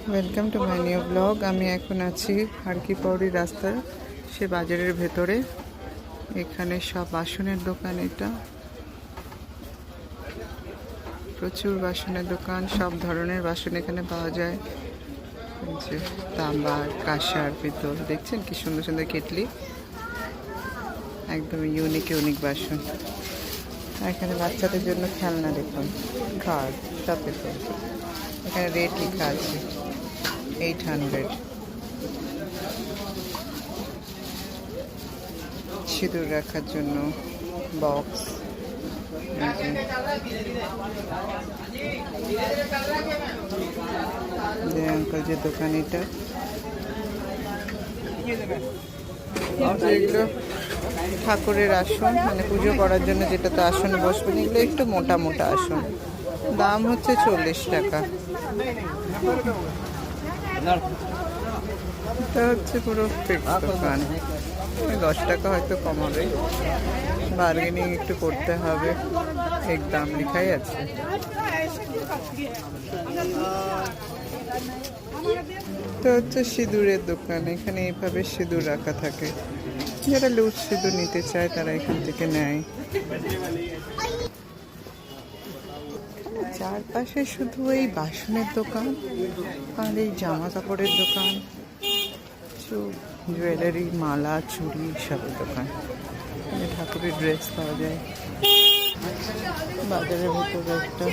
Welcome to my new blog. আমি এখন আছি হারকিপৌড়ি রাস্তার সে বাজারের ভেতরে। এখানে সব বাসনের দোকান, এটা প্রচুর বাসনের দোকান, সব ধরনের বাসন এখানে পাওয়া যায়। যে তাম্বার, কাঁসার, পিতল, দেখছেন কি সুন্দর সুন্দর কেটলি, একদম ইউনিক বাসন। এখানে বাচ্চাদের জন্য খেলনা, দেখুন কার সব পেতল। এখানে রেট লেখা আছে 800। সিঁদুর রাখার জন্য বক্স। আঙ্কল যে দোকান, এটা এগুলো ঠাকুরের আসন, মানে পুজো করার জন্য যেটাতে আসনে বসবেন, এগুলো একটু মোটা মোটা আসন। দাম হচ্ছে 40 টাকা। এটা হচ্ছে পুরো ফিক্স দোকান, 10 টাকা হয়তো কমাবে, বার্গেনিং একটু করতে হবে, এক দাম লেখাই আছে। তো হচ্ছে সিঁদুরের দোকান, এখানে এইভাবে সিঁদুর রাখা থাকে, যারা লুজ সিঁদুর নিতে চায় তারা এখান থেকে নেয়। চারপাশে শুধু এই বাসনের দোকান আর এই জামা কাপড়ের দোকান, জুয়েলারি, মালা, চুড়ি, সবের দোকান। ঠাকুরের ড্রেস পাওয়া যায়। বাজারের ভেতরে একটা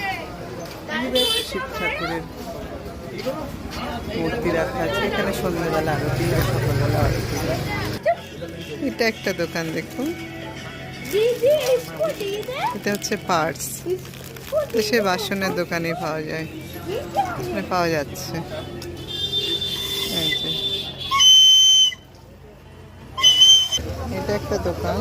শিব ঠাকুরের মূর্তি রাখা আছে। এখানে সন্ধ্যেবেলা আরতি আর সকালবেলা আরতি। এটা একটা দোকান, দেখুন, এটা হচ্ছে পার্স। সে বাসনের দোকানে পাওয়া যায়, পাওয়া যাচ্ছে। এটা একটা দোকান।